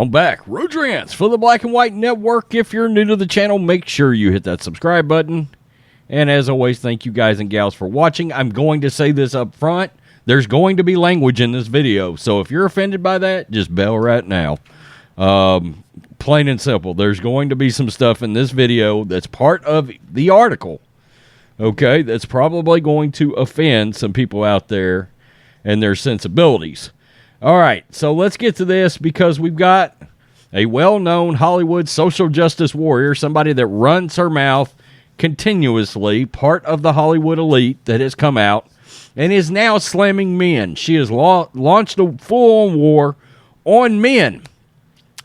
I'm back. Rodrance for the Black and White Network. If you're new to the channel, make sure you hit that subscribe button. And as always, thank you guys and gals for watching. I'm going to say this up front. There's going to be language in this video. So if you're offended by that, just bail right now. Plain and simple. There's going to be some stuff in this video that's part of the article. Okay? That's probably going to offend some people out there and their sensibilities. All right, so let's get to this because we've got a well-known Hollywood social justice warrior, somebody that runs her mouth continuously, part of the Hollywood elite that has come out and is now slamming men. She has launched a full-on war on men,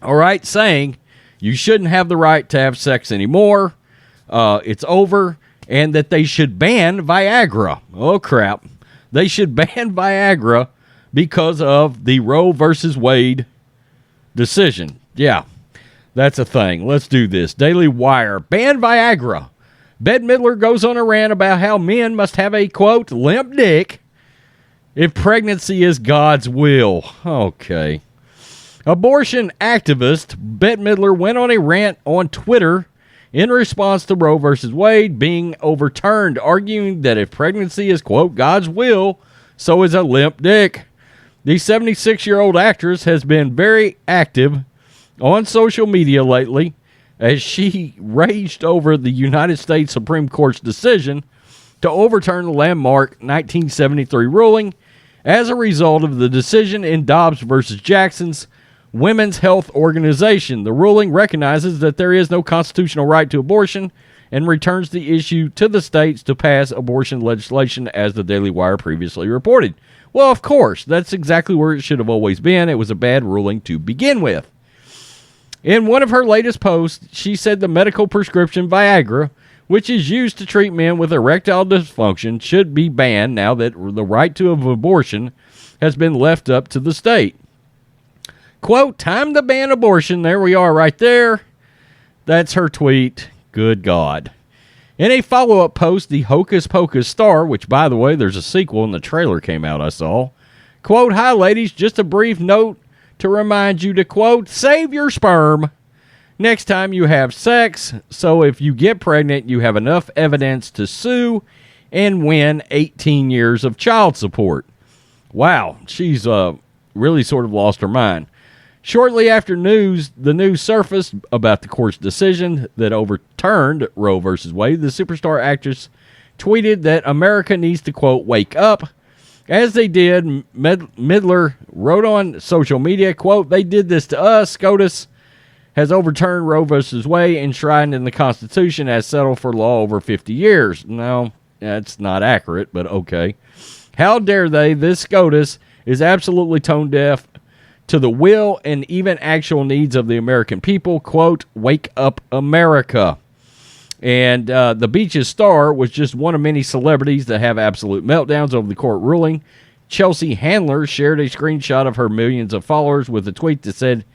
all right, saying you shouldn't have the right to have sex anymore, it's over, and that they should ban Viagra. Oh, crap. They should ban Viagra because of the Roe versus Wade decision. Yeah, that's a thing. Let's do this. Daily Wire. Ban Viagra. Bette Midler goes on a rant about how men must have a, quote, limp dick if pregnancy is God's will. Okay. Abortion activist Bette Midler went on a rant on Twitter in response to Roe versus Wade being overturned, arguing that if pregnancy is, quote, God's will, so is a limp dick. The 76-year-old actress has been very active on social media lately as she raged over the United States Supreme Court's decision to overturn the landmark 1973 ruling as a result of the decision in Dobbs versus Jackson's Women's Health Organization. The ruling recognizes that there is no constitutional right to abortion and returns the issue to the states to pass abortion legislation, as the Daily Wire previously reported. Well, of course, that's exactly where it should have always been. It was a bad ruling to begin with. In one of her latest posts, she said the medical prescription Viagra, which is used to treat men with erectile dysfunction, should be banned now that the right to abortion has been left up to the state. Quote, time to ban abortion. There we are right there. That's her tweet. Good God. In a follow-up post, the Hocus Pocus star, which, by the way, there's a sequel and the trailer came out, I saw. Quote, hi, ladies, just a brief note to remind you to, quote, save your sperm next time you have sex. So if you get pregnant, you have enough evidence to sue and win 18 years of child support. Wow, she's really sort of lost her mind. Shortly after the news surfaced about the court's decision that overturned Roe versus Wade, the superstar actress tweeted that America needs to, quote, wake up. As they did, Midler wrote on social media, quote, they did this to us. SCOTUS has overturned Roe versus Wade, enshrined in the Constitution as settled for law over 50 years. No, that's not accurate, but okay. How dare they? This SCOTUS is absolutely tone deaf to the will and even actual needs of the American people. Quote, wake up America. And the Beach's star was just one of many celebrities that have absolute meltdowns over the court ruling. Chelsea Handler shared a screenshot of her millions of followers with a tweet that said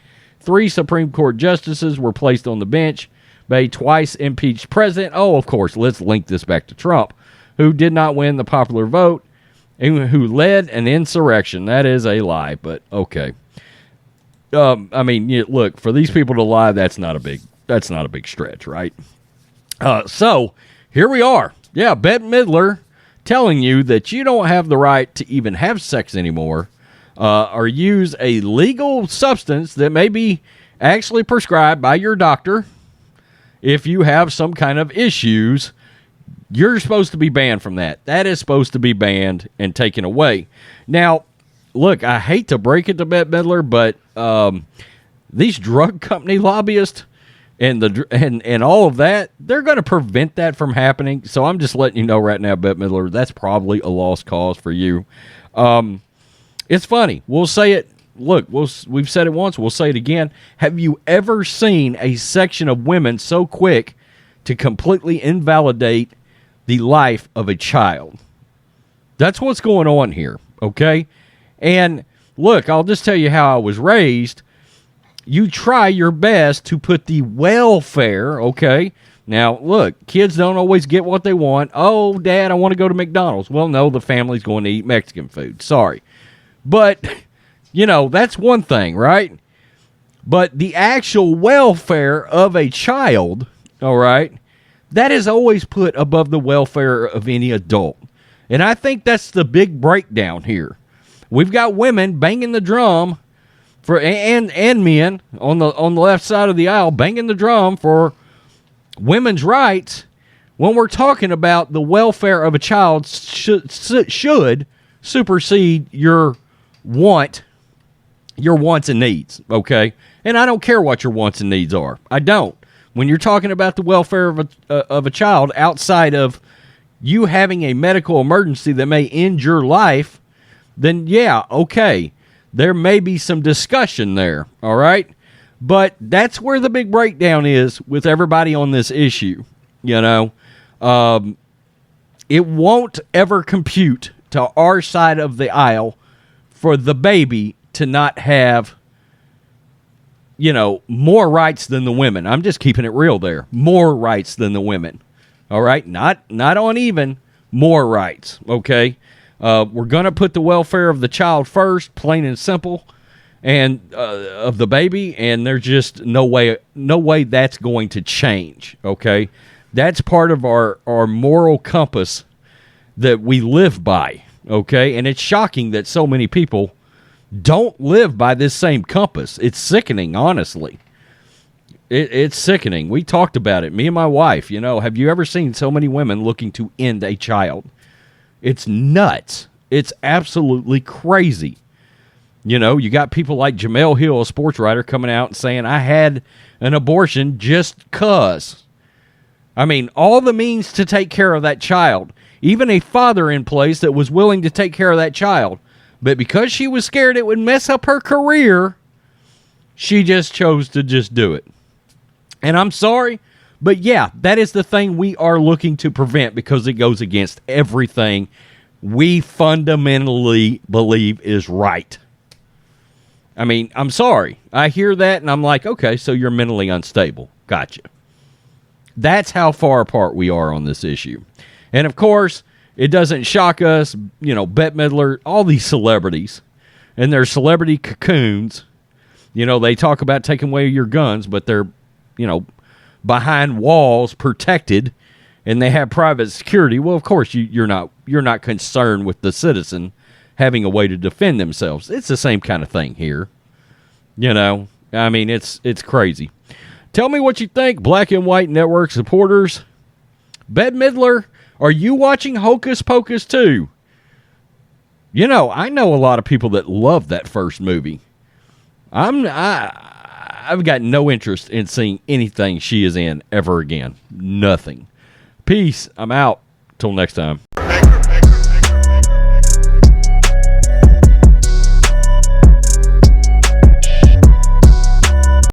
3 Supreme Court justices were placed on the bench by a twice impeached president. Oh, of course, let's link this back to Trump, who did not win the popular vote and who led an insurrection. That is a lie, but okay. I mean, look, for these people to lie, that's not a big stretch, right? So here we are. Yeah, Bette Midler telling you that you don't have the right to even have sex anymore, or use a legal substance that may be actually prescribed by your doctor. If you have some kind of issues, you're supposed to be banned from that. That is supposed to be banned and taken away. Now, look, I hate to break it to Bette Midler, but these drug company lobbyists and all of that, they're going to prevent that from happening. So I'm just letting you know right now, Bette Midler, that's probably a lost cause for you. It's funny. We'll say it. Look, we've said it once. We'll say it again. Have you ever seen a section of women so quick to completely invalidate the life of a child? That's what's going on here, okay? And look, I'll just tell you how I was raised. You try your best to put the welfare, okay? Now, look, kids don't always get what they want. Oh, Dad, I want to go to McDonald's. Well, no, the family's going to eat Mexican food. Sorry. But, you know, that's one thing, right? But the actual welfare of a child, all right, that is always put above the welfare of any adult. And I think that's the big breakdown here. We've got women banging the drum for and men on the left side of the aisle banging the drum for women's rights when we're talking about the welfare of a child should supersede your wants and needs, okay? And I don't care what your wants and needs are. I don't. When you're talking about the welfare of a child outside of you having a medical emergency that may end your life, then yeah, okay, there may be some discussion there, all right? But that's where the big breakdown is with everybody on this issue, you know. It won't ever compute to our side of the aisle for the baby to not have, you know, more rights than the women. I'm just keeping it real there. More rights than the women. All right? Not on even, more rights, okay? We're going to put the welfare of the child first, plain and simple, and of the baby, and there's just no way that's going to change, okay? That's part of our moral compass that we live by, okay? And it's shocking that so many people don't live by this same compass. It's sickening, honestly. It's sickening. We talked about it, me and my wife. You know, have you ever seen so many women looking to end a child? It's nuts. It's absolutely crazy. You know, you got people like Jamel Hill, a sports writer, coming out and saying, I had an abortion just 'cause. I mean, all the means to take care of that child. Even a father in place that was willing to take care of that child. But because she was scared it would mess up her career, she just chose to just do it. And I'm sorry, but yeah, that is the thing we are looking to prevent because it goes against everything we fundamentally believe is right. I mean, I'm sorry. I hear that and I'm like, okay, so you're mentally unstable. Gotcha. That's how far apart we are on this issue. And of course, it doesn't shock us, you know, Bette Midler, all these celebrities and their celebrity cocoons. You know, they talk about taking away your guns, but they're, you know, behind walls, protected, and they have private security. Well, of course, you're not concerned with the citizen having a way to defend themselves. It's the same kind of thing here. You know, I mean, it's crazy. Tell me what you think, Black and White Network supporters. Bette Midler, are you watching Hocus Pocus 2? You know, I know a lot of people that love that first movie. I've got no interest in seeing anything she is in ever again. Nothing. Peace. I'm out. Till next time.